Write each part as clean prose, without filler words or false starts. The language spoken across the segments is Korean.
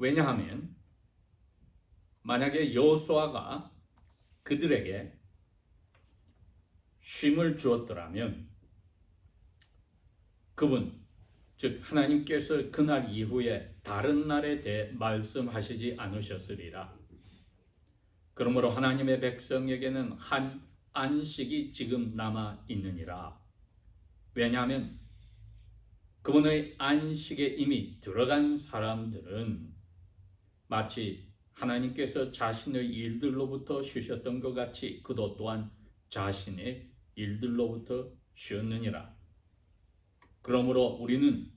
왜냐하면 만약에 여호수아가 그들에게 쉼을 주었더라면 그분, 즉 하나님께서 그날 이후에 다른 날에 대해 말씀하시지 않으셨으리라. 그러므로 하나님의 백성에게는 한 안식이 지금 남아 있느니라. 왜냐하면 그분의 안식에 이미 들어간 사람들은 마치 하나님께서 자신의 일들로부터 쉬셨던 것 같이 그도 또한 자신의 일들로부터 쉬었느니라. 그러므로 우리는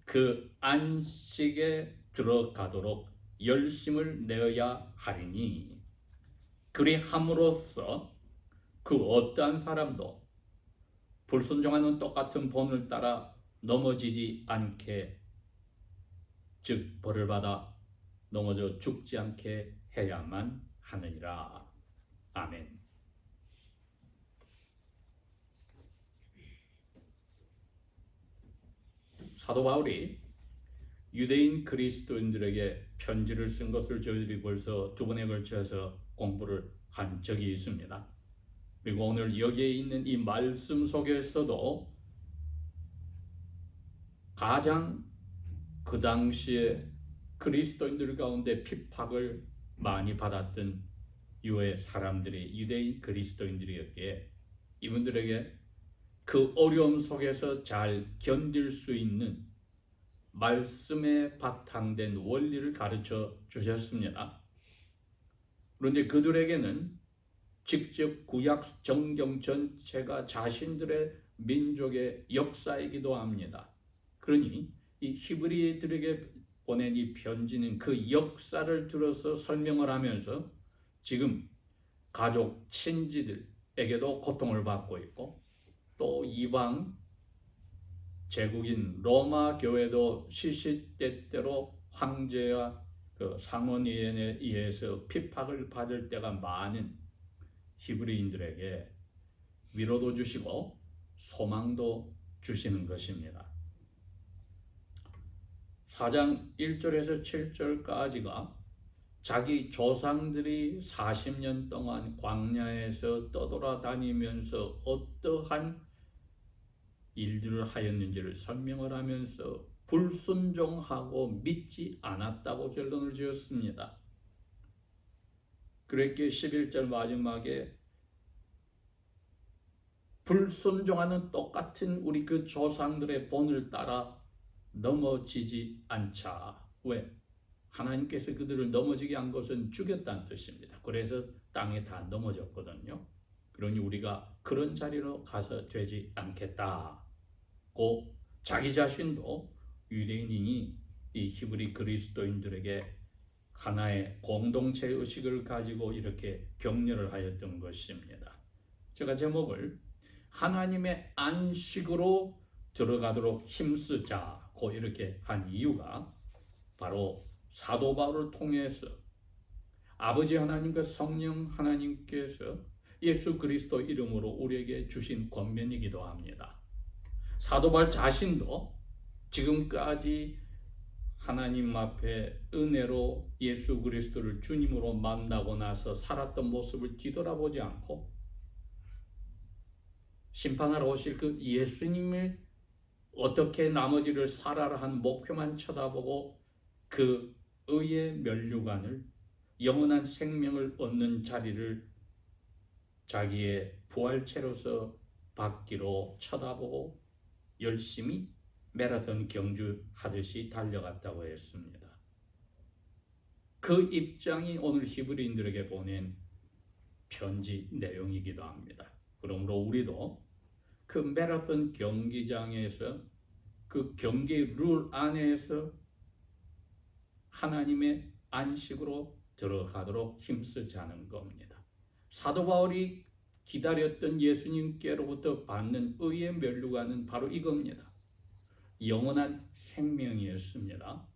그 안식에 들어가도록 열심을 내어야 하리니 그리 함으로써 그 어떠한 사람도 불순종하는 똑같은 본을 따라 넘어지지 않게, 즉 벌을 받아 넘어져 죽지 않게 해야만 하느니라. 아멘. 사도 바울이 유대인 그리스도인들에게 편지를 쓴 것을 저희들이 벌써 두 번에 걸쳐서 공부를 한 적이 있습니다. 그리고 오늘 여기에 있는 이 말씀 속에서도 가장 그 당시에 그리스도인들 가운데 핍박을 많이 받았던 유의 사람들이 유대인 그리스도인들이었기에 이분들에게 그 어려움 속에서 잘 견딜 수 있는 말씀에 바탕된 원리를 가르쳐 주셨습니다. 그런데 그들에게는 직접 구약 정경 전체가 자신들의 민족의 역사이기도 합니다. 그러니 이 히브리들에게 보낸 이 편지는 그 역사를 들어서 설명을 하면서 지금 가족, 친지들에게도 고통을 받고 있고 또 이방 제국인 로마 교회도 시시때때로 황제와 그 상원의원에 의해서 핍박을 받을 때가 많은 히브리인들에게 위로도 주시고 소망도 주시는 것입니다. 4장 1절에서 7절까지가 자기 조상들이 40년 동안 광야에서 떠돌아다니면서 어떠한 일들을 하였는지를 설명을 하면서 불순종하고 믿지 않았다고 결론을 지었습니다. 그렇게 11절 마지막에 불순종하는 똑같은 우리 그 조상들의 본을 따라 넘어지지 않자. 왜? 하나님께서 그들을 넘어지게 한 것은 죽였다는 뜻입니다. 그래서 땅에 다 넘어졌거든요. 그러니 우리가 그런 자리로 가서 되지 않겠다고 자기 자신도 유대인이 이 히브리 그리스도인들에게 하나의 공동체 의식을 가지고 이렇게 격려를 하였던 것입니다. 제가 제목을 하나님의 안식으로 들어가도록 힘쓰자고 이렇게 한 이유가 바로 사도 바울을 통해서 아버지 하나님과 성령 하나님께서 예수 그리스도 이름으로 우리에게 주신 권면이기도 합니다. 사도 바울 자신도 지금까지 하나님 앞에 은혜로 예수 그리스도를 주님으로 만나고 나서 살았던 모습을 뒤돌아보지 않고 심판하러 오실 그 예수님을 어떻게 나머지를 살아라 한 목표만 쳐다보고 그 의의 면류관을 영원한 생명을 얻는 자리를 자기의 부활체로서 받기로 쳐다보고 열심히 마라톤 경주하듯이 달려갔다고 했습니다. 그 입장이 오늘 히브리인들에게 보낸 편지 내용이기도 합니다. 그러므로 우리도 그 마라톤 경기장에서 그 경기 룰 안에서 하나님의 안식으로 들어가도록 힘쓰자는 겁니다. 사도 바울이 기다렸던 예수님께로부터 받는 의의 면류관은 바로 이겁니다. 영원한 생명이었습니다.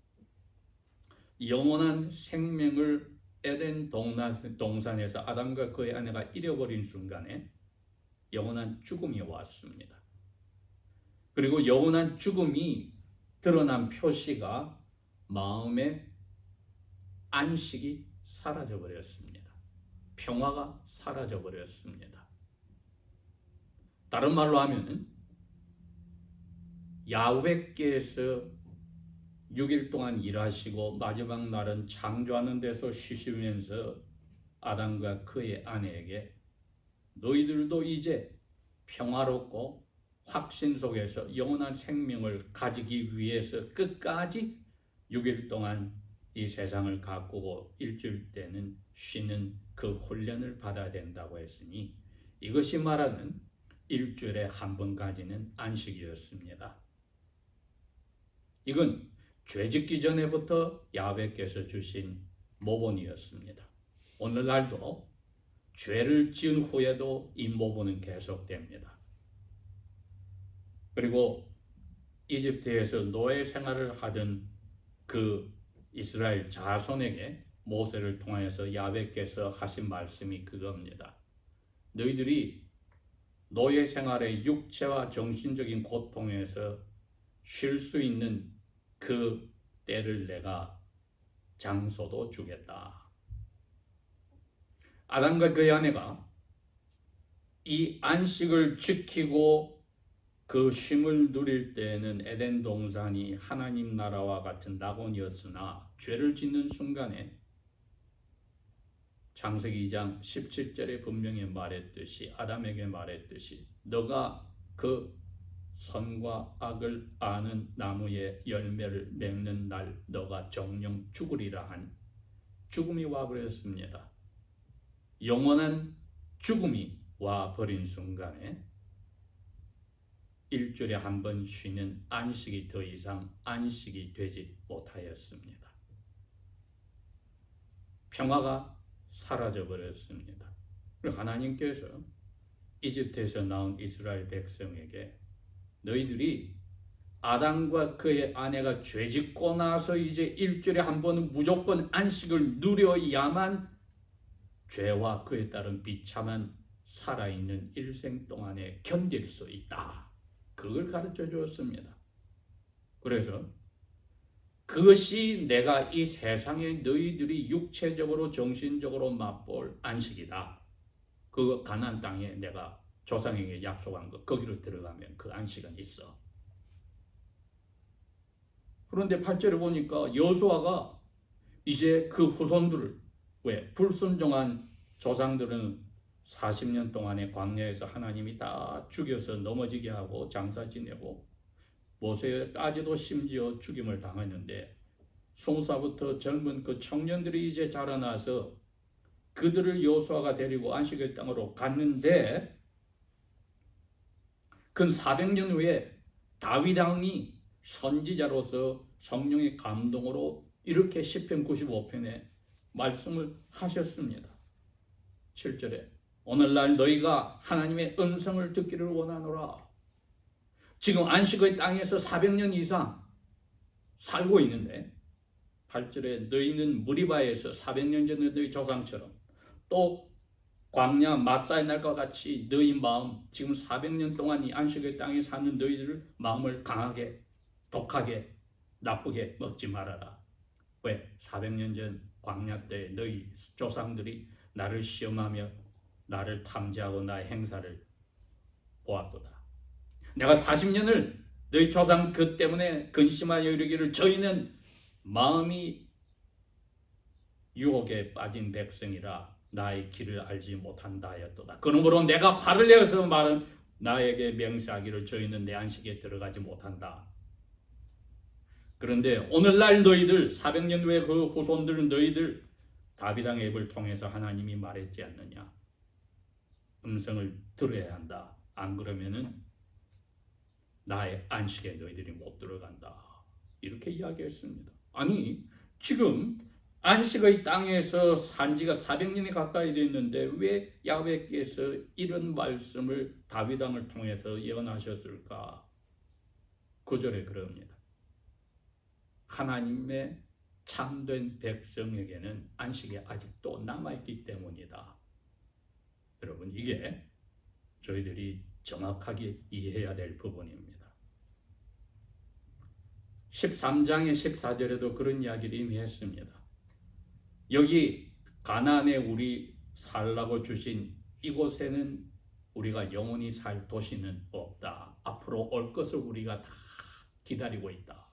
영원한 생명을 에덴 동산에서 아담과 그의 아내가 잃어버린 순간에 영원한 죽음이 왔습니다. 그리고 영원한 죽음이 드러난 표시가 마음의 안식이 사라져 버렸습니다. 평화가 사라져 버렸습니다. 다른 말로 하면 야훼께서 6일 동안 일하시고 마지막 날은 창조하는 데서 쉬시면서 아담과 그의 아내에게 너희들도 이제 평화롭고 확신 속에서 영원한 생명을 가지기 위해서 끝까지 6일 동안 이 세상을 가꾸고 일주일 때는 쉬는 그 훈련을 받아야 된다고 했으니 이것이 말하는 일주일에 한 번 가지는 안식이었습니다. 이건 죄짓기 전에부터 야훼께서 주신 모본이었습니다. 오늘날도 죄를 지은 후에도 이 모본은 계속됩니다. 그리고 이집트에서 노예 생활을 하던 그 이스라엘 자손에게 모세를 통하여서 야훼께서 하신 말씀이 그겁니다. 너희들이 노예 생활의 육체와 정신적인 고통에서 쉴 수 있는 그 때를 내가 장소도 주겠다. 아담과 그의 아내가 이 안식을 지키고 그 쉼을 누릴 때에는 에덴 동산이 하나님 나라와 같은 낙원이었으나 죄를 짓는 순간에 창세기 2장 17절에 분명히 말했듯이 아담에게 말했듯이 너가 그 선과 악을 아는 나무의 열매를 맺는 날 너가 정령 죽으리라 한 죽음이 와버렸습니다. 영원한 죽음이 와버린 순간에 일주일에 한 번 쉬는 안식이 더 이상 안식이 되지 못하였습니다. 평화가 사라져버렸습니다. 그리고 하나님께서 이집트에서 나온 이스라엘 백성에게 너희들이 아담과 그의 아내가 죄짓고 나서 이제 일주일에 한 번은 무조건 안식을 누려야만 죄와 그에 따른 비참한 살아있는 일생 동안에 견딜 수 있다. 그걸 가르쳐 주었습니다. 그래서 그것이 내가 이 세상에 너희들이 육체적으로 정신적으로 맛볼 안식이다. 그 가나안 땅에 내가 조상에게 약속한 것 거기로 들어가면 그 안식은 있어. 그런데 8절에 보니까 여호수아가 이제 그 후손들을 왜 불순종한 조상들은 40년 동안의 광야에서 하나님이 다 죽여서 넘어지게 하고 장사 지내고 모세까지도 심지어 죽임을 당했는데 20살부터 젊은 그 청년들이 이제 자라나서 그들을 여호수아가 데리고 안식의 땅으로 갔는데 근 400년 후에 다윗 왕이 선지자로서 성령의 감동으로 이렇게 시편 95편에 말씀을 하셨습니다. 7절에 오늘날 너희가 하나님의 음성을 듣기를 원하노라. 지금 안식의 땅에서 400년 이상 살고 있는데 8절에 너희는 무리바에서 400년 전에 너희 조상처럼 또 광야 마사의 날과 같이 너희 마음 지금 400년 동안 이 안식의 땅에 사는 너희들 마음을 강하게 독하게 나쁘게 먹지 말아라. 왜? 400년 전 광야 때 너희 조상들이 나를 시험하며 나를 탐지하고 나의 행사를 보았도다. 내가 40년을 너희 조상 그 때문에 근심하여 이르기를 저희는 마음이 유혹에 빠진 백성이라 나의 길을 알지 못한다 하였도다. 그러므로 내가 화를 내어서 말은 나에게 맹세하기를 저희는 내 안식에 들어가지 못한다. 그런데 오늘날 너희들 400년 후에 그 후손들 너희들 다윗 왕의 입을 통해서 하나님이 말했지 않느냐. 음성을 들어야 한다. 안 그러면은 나의 안식에 너희들이 못 들어간다. 이렇게 이야기했습니다. 아니 지금 안식의 땅에서 산 지가 400년이 가까이 됐는데 왜 야훼께서 이런 말씀을 다윗 왕을 통해서 예언하셨을까? 9절에 그럽니다. 하나님의 참된 백성에게는 안식이 아직도 남아있기 때문이다. 여러분 이게 저희들이 정확하게 이해해야 될 부분입니다. 13장의 14절에도 그런 이야기를 이미 했습니다. 여기 가나안에 우리 살라고 주신 이곳에는 우리가 영원히 살 도시는 없다. 앞으로 올 것을 우리가 다 기다리고 있다.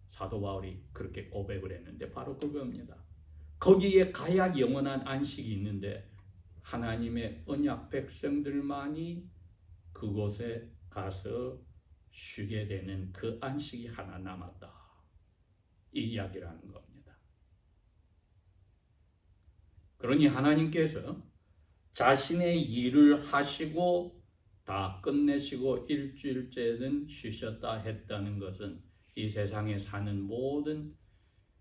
사도 바울이 그렇게 고백을 했는데 바로 그겁니다. 거기에 가야 영원한 안식이 있는데 하나님의 언약 백성들만이 그곳에 가서 쉬게 되는 그 안식이 하나 남았다. 이 이야기라는 겁니다. 그러니 하나님께서 자신의 일을 하시고 다 끝내시고 일주일째는 쉬셨다 했다는 것은 이 세상에 사는 모든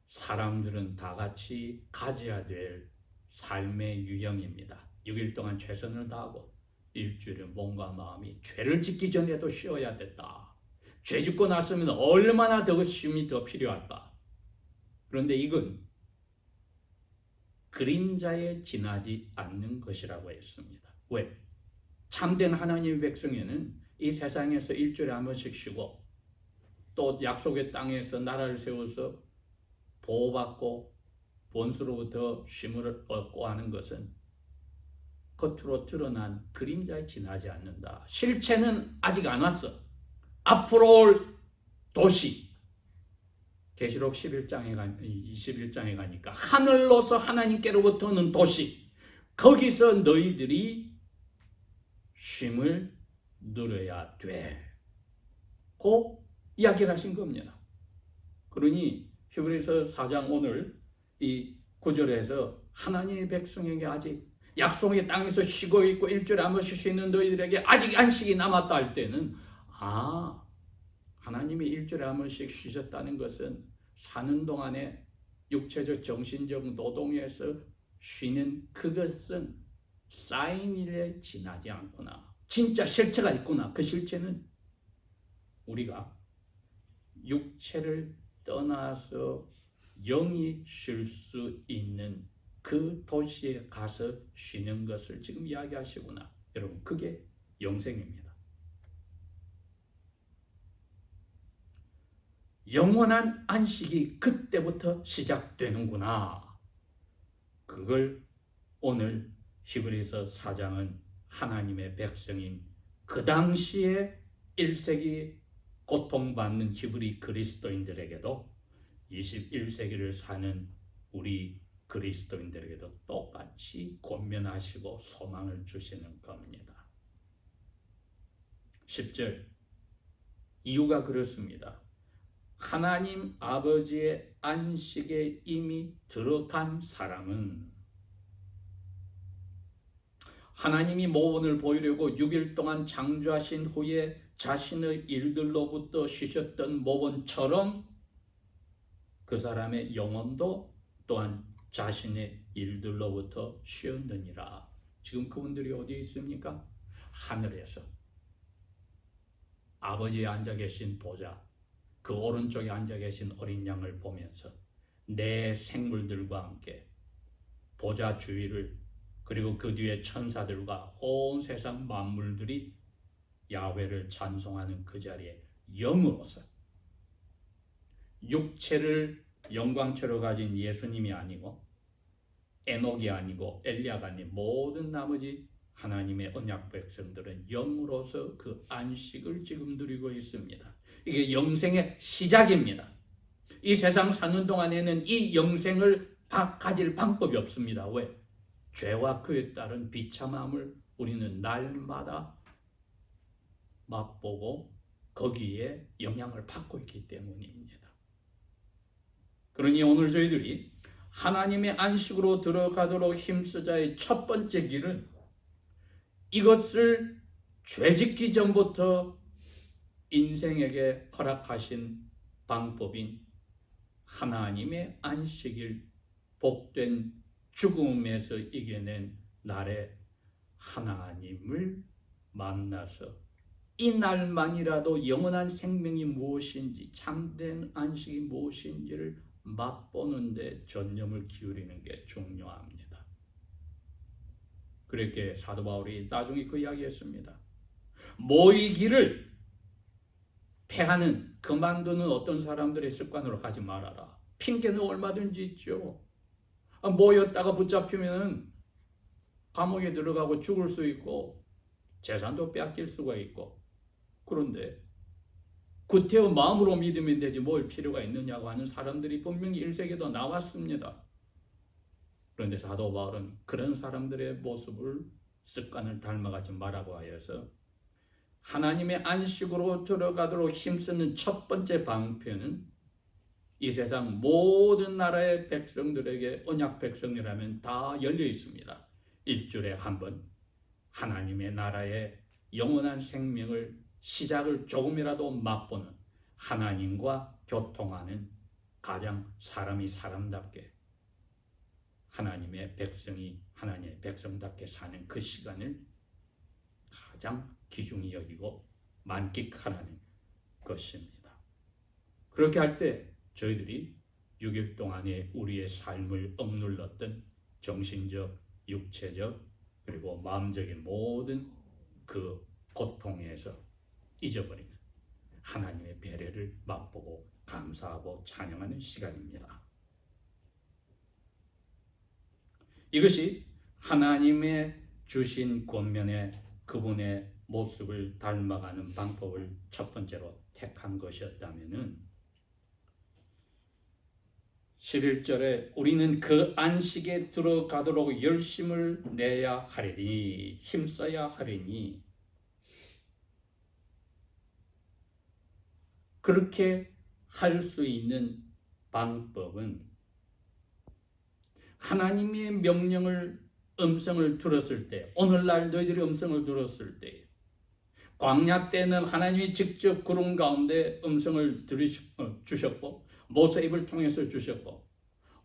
사람들은 다 같이 가져야 될 삶의 유형입니다. 6일 동안 최선을 다하고 일주일은 몸과 마음이 죄를 짓기 전에도 쉬어야 됐다. 죄 짓고 났으면 얼마나 더 쉼이 더 필요할까. 그런데 이건 그림자에 지나지 않는 것이라고 했습니다. 왜? 참된 하나님의 백성에는 이 세상에서 일주일에 한 번씩 쉬고 또 약속의 땅에서 나라를 세워서 보호받고 본수로부터 쉼을 얻고 하는 것은 겉으로 드러난 그림자에 지나지 않는다. 실체는 아직 안 왔어. 앞으로 올 도시. 계시록 21장에 가니까 하늘로서 하나님께로부터는 도시. 거기서 너희들이 쉼을 누려야 돼. 고 이야기를 하신 겁니다. 그러니 히브리서 4장 오늘 이 9절에서 하나님의 백성에게 아직 약속의 땅에서 쉬고 있고 일주일에 한 번씩 쉬는 너희들에게 아직 안식이 남았다 할 때는 하나님이 일주일에 한 번씩 쉬셨다는 것은 사는 동안에 육체적 정신적 노동에서 쉬는 그것은 사인일에 지나지 않구나. 진짜 실체가 있구나. 그 실체는 우리가 육체를 떠나서 영이 쉴 수 있는 그 도시에 가서 쉬는 것을 지금 이야기하시구나. 여러분, 그게 영생입니다. 영원한 안식이 그때부터 시작되는구나. 그걸 오늘 히브리서 4장은 하나님의 백성인 그 당시에 1세기 고통받는 히브리 그리스도인들에게도 21세기를 사는 우리 그리스도인들에게도 똑같이 권면하시고 소망을 주시는 겁니다. 10절 이유가 그렇습니다. 하나님 아버지의 안식에 이미 들어간 사람은 하나님이 모본을 보이려고 6일 동안 창조하신 후에 자신의 일들로부터 쉬셨던 모본처럼 그 사람의 영혼도 또한 자신의 일들로부터 쉬었느니라. 지금 그분들이 어디에 있습니까? 하늘에서 아버지에 앉아 계신 보좌, 그 오른쪽에 앉아 계신 어린 양을 보면서 내 생물들과 함께 보좌 주위를 그리고 그 뒤에 천사들과 온 세상 만물들이 야훼를 찬송하는 그 자리에 영으로서 육체를 영광처럼 가진 예수님이 아니고 에녹이 아니고 엘리야가 아닌 모든 나머지 하나님의 언약 백성들은 영으로서 그 안식을 지금 누리고 있습니다. 이게 영생의 시작입니다. 이 세상 사는 동안에는 이 영생을 가질 방법이 없습니다. 왜? 죄와 그에 따른 비참함을 우리는 날마다 맛보고 거기에 영향을 받고 있기 때문입니다. 그러니 오늘 저희들이 하나님의 안식으로 들어가도록 힘쓰자의 첫 번째 길은 이것을 죄짓기 전부터 인생에게 허락하신 방법인 하나님의 안식일 복된 죽음에서 이겨낸 날에 하나님을 만나서 이 날만이라도 영원한 생명이 무엇인지 참된 안식이 무엇인지를 맛보는 데 전념을 기울이는 게 중요합니다. 그렇게 사도 바울이 나중에 그 이야기했습니다. 모이기를 패하는 그만두는 어떤 사람들의 습관으로 가지 말아라. 핑계는 얼마든지 있죠. 모였다가 붙잡히면 감옥에 들어가고 죽을 수 있고 재산도 빼앗길 수가 있고, 그런데 구태여 마음으로 믿으면 되지 뭘 필요가 있느냐고 하는 사람들이 분명히 1세기도 나왔습니다. 그런데 사도 바울은 그런 사람들의 모습을, 습관을 닮아가지 말라고 하여서 하나님의 안식으로 들어가도록 힘쓰는 첫 번째 방편은 이 세상 모든 나라의 백성들에게, 언약 백성이라면 다 열려 있습니다. 일주일에 한 번 하나님의 나라의 영원한 생명을, 시작을 조금이라도 맛보는, 하나님과 교통하는, 가장 사람이 사람답게, 하나님의 백성이 하나님의 백성답게 사는 그 시간을 가장 귀중히 여기고 만끽하라는 것입니다. 그렇게 할 때 저희들이 6일 동안에 우리의 삶을 억눌렀던 정신적, 육체적, 그리고 마음적인 모든 그 고통에서 잊어버리는 하나님의 배려를 맛보고 감사하고 찬양하는 시간입니다. 이것이 하나님의 주신 권면에 그분의 모습을 닮아가는 방법을 첫 번째로 택한 것이었다면 11절에 우리는 그 안식에 들어가도록 열심을 내야 하리니, 힘써야 하리니, 그렇게 할 수 있는 방법은 하나님의 명령을, 음성을 들었을 때, 오늘날 너희들이 음성을 들었을 때, 광야 때는 하나님이 직접 구름 가운데 음성을 주셨고 모세 입을 통해서 주셨고,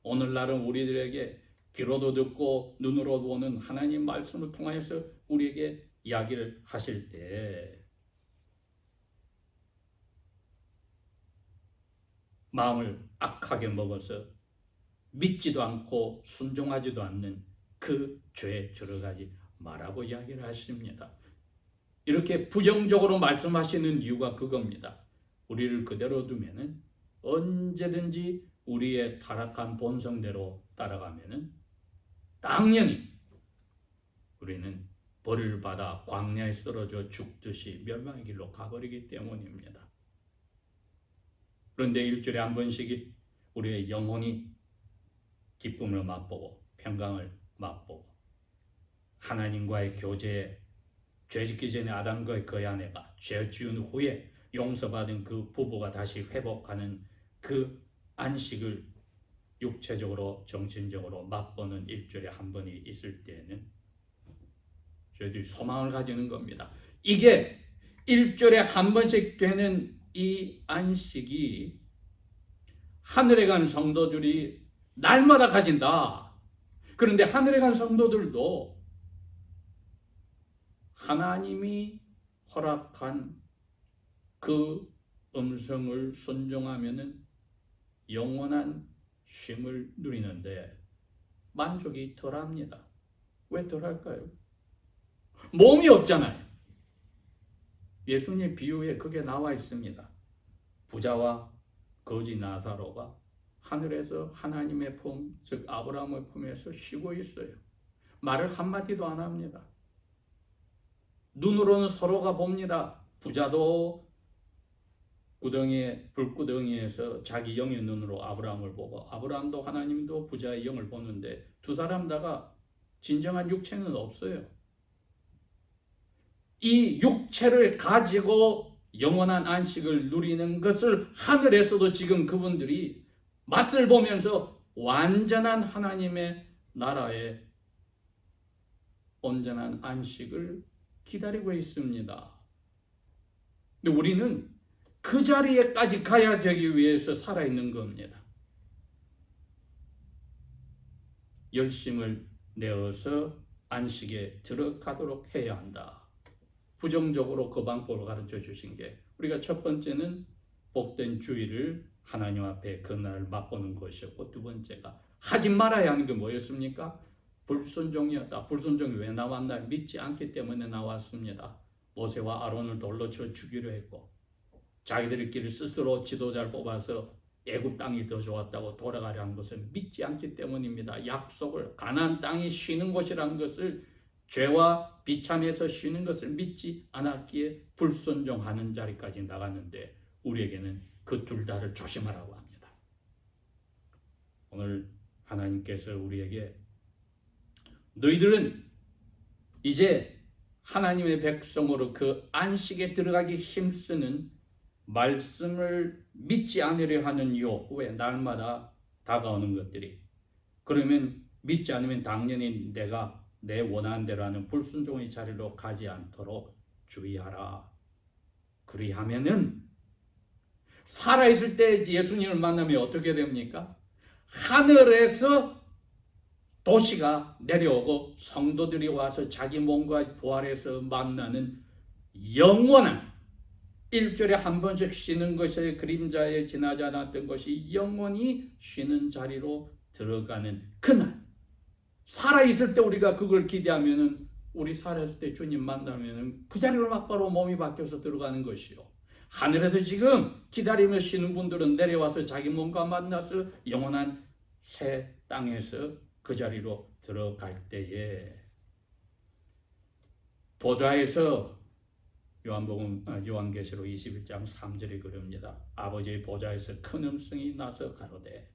오늘날은 우리들에게 귀로도 듣고 눈으로 보는 하나님 말씀을 통하여서 우리에게 이야기를 하실 때 마음을 악하게 먹어서 믿지도 않고 순종하지도 않는 그 죄에 들어가지 말라고 이야기를 하십니다. 이렇게 부정적으로 말씀하시는 이유가 그겁니다. 우리를 그대로 두면은 언제든지 우리의 타락한 본성대로 따라가면은 당연히 우리는 벌을 받아 광야에 쓰러져 죽듯이 멸망의 길로 가버리기 때문입니다. 그런데 일주일에 한 번씩 우리의 영혼이 기쁨을 맛보고 평강을 맛보고 하나님과의 교제에, 죄 짓기 전에 아담과 그 아내가 죄 지은 후에 용서받은 그 부부가 다시 회복하는 그 안식을 육체적으로 정신적으로 맛보는 일주일에 한 번이 있을 때에는 저희들이 소망을 가지는 겁니다. 이게 일주일에 한 번씩 되는 이 안식이 하늘에 간 성도들이 날마다 가진다. 그런데 하늘에 간 성도들도 하나님이 허락한 그 음성을 순종하면은 영원한 쉼을 누리는데 만족이 덜합니다. 왜 덜할까요? 몸이 없잖아요. 예수님 비유에 그게 나와 있습니다. 부자와 거지 나사로가 하늘에서 하나님의 품, 즉 아브라함의 품에서 쉬고 있어요. 말을 한마디도 안 합니다. 눈으로는 서로가 봅니다. 부자도 불구덩이에서 자기 영의 눈으로 아브라함을 보고, 아브라함도 하나님도 부자의 영을 보는데 두 사람 다가 진정한 육체는 없어요. 이 육체를 가지고 영원한 안식을 누리는 것을 하늘에서도 지금 그분들이 맛을 보면서 완전한 하나님의 나라의 온전한 안식을 기다리고 있습니다. 근데 우리는 그 자리에까지 가야 되기 위해서 살아있는 겁니다. 열심을 내어서 안식에 들어가도록 해야 한다. 부정적으로 그 방법을 가르쳐 주신 게, 우리가 첫 번째는 복된 주일을 하나님 앞에 그날을 맛보는 것이었고, 두 번째가 하지 말아야 하는 게 뭐였습니까? 불순종이었다. 불순종이 왜 나왔나요? 믿지 않기 때문에 나왔습니다. 모세와 아론을 돌로 쳐 죽이려 했고, 자기들끼리 스스로 지도자를 뽑아서 애굽 땅이 더 좋았다고 돌아가려 한 것은 믿지 않기 때문입니다. 약속을 가나안 땅이 쉬는 곳이라는 것을 죄와 비참해서 쉬는 것을 믿지 않았기에 불순종하는 자리까지 나갔는데 우리에게는 그 둘 다를 조심하라고 합니다. 오늘 하나님께서 우리에게 너희들은 이제 하나님의 백성으로 그 안식에 들어가기 힘쓰는 말씀을 믿지 않으려 하는 유혹, 날마다 다가오는 것들이, 그러면 믿지 않으면 당연히 내가 내 원하는 대로 하는 불순종의 자리로 가지 않도록 주의하라. 그리하면은 살아있을 때 예수님을 만나면 어떻게 됩니까? 하늘에서 도시가 내려오고 성도들이 와서 자기 몸과 부활해서 만나는 영원한, 일주일에 한 번씩 쉬는 것의 그림자에 지나지 않았던 것이 영원히 쉬는 자리로 들어가는 그날, 살아있을 때 우리가 그걸 기대하면은, 우리 살아있을 때 주님 만나면은 그 자리로 막바로 몸이 바뀌어서 들어가는 것이요. 하늘에서 지금 기다리며 쉬는 분들은 내려와서 자기 몸과 만나서 영원한 새 땅에서 그 자리로 들어갈 때에 보좌에서 요한계시록 21장 3절에 그럽니다. 아버지의 보좌에서 큰 음성이 나서 가로되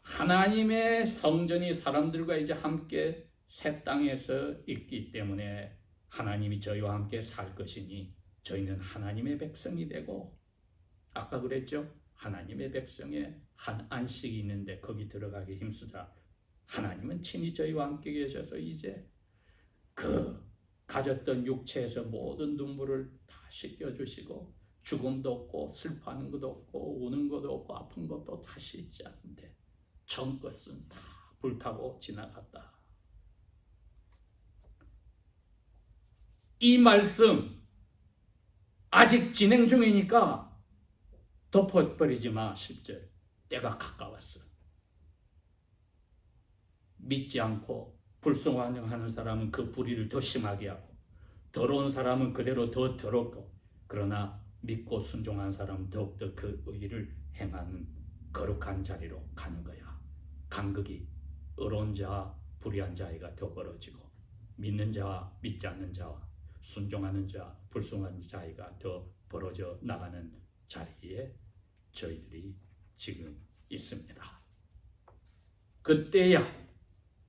하나님의 성전이 사람들과 이제 함께 새 땅에서 있기 때문에 하나님이 저희와 함께 살 것이니 저희는 하나님의 백성이 되고, 아까 그랬죠? 하나님의 백성에 한 안식이 있는데 거기 들어가기 힘쓰자. 하나님은 친히 저희와 함께 계셔서 이제 그 가졌던 육체에서 모든 눈물을 다 씻겨주시고, 죽음도 없고 슬퍼하는 것도 없고 우는 것도 없고 아픈 것도 다시 있지 않는데 전 것은 다 불타고 지나갔다. 이 말씀 아직 진행 중이니까 덮어버리지 마. 10절. 때가 가까웠어. 믿지 않고 불순종하는 사람은 그 불의를 더 심하게 하고, 더러운 사람은 그대로 더 더럽고, 그러나 믿고 순종한 사람은 더욱더 그 의를 행하는 거룩한 자리로 가는 거야. 간극이 의로운 자와 불의한 자가 더 벌어지고, 믿는 자와 믿지 않는 자와 순종하는 자, 불순종하는 자가 더 벌어져 나가는 자리에 저희들이 지금 있습니다. 그때야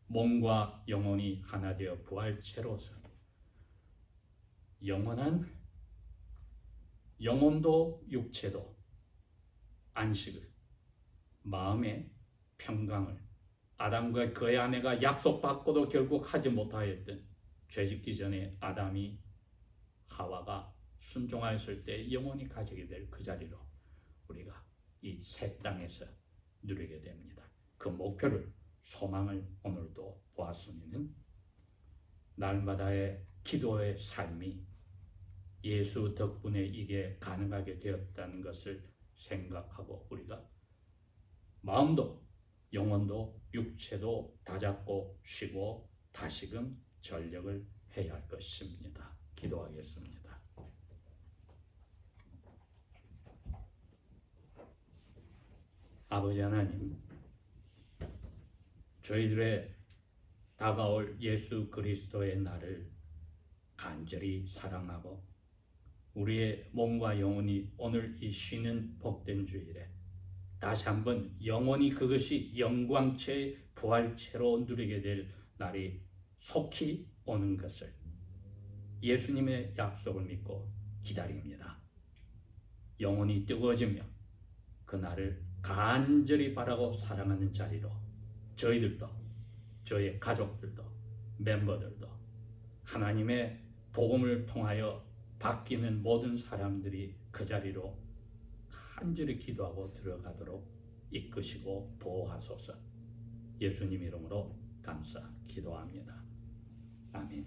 몸과 영혼이 하나 되어 부활체로서 영원한, 영혼도 육체도 안식을, 마음의 평강을, 아담과 그의 아내가 약속받고도 결국 하지 못하였던, 죄짓기 전에 아담이 하와가 순종하였을 때 영원히 가지게 될 그 자리로 우리가 이 새 땅에서 누리게 됩니다. 그 목표를, 소망을 오늘도 보았으면 날마다의 기도의 삶이 예수 덕분에 이게 가능하게 되었다는 것을 생각하고, 우리가 마음도 영혼도 육체도 다잡고 쉬고 다시금 전력을 해야 할 것입니다. 기도하겠습니다. 아버지 하나님, 저희들의 다가올 예수 그리스도의 날을 간절히 사랑하고, 우리의 몸과 영혼이 오늘 이 쉬는 복된 주일에 다시 한번 영원히 그것이 영광체의 부활체로 누리게 될 날이 속히 오는 것을 예수님의 약속을 믿고 기다립니다. 영혼이 뜨거워지며 그 날을 간절히 바라고 사랑하는 자리로 저희들도, 저희의 가족들도, 멤버들도, 하나님의 복음을 통하여 바뀌는 모든 사람들이 그 자리로 간절히 기도하고 들어가도록 이끄시고 보호하소서. 예수님 이름으로 감사 기도합니다. 아멘.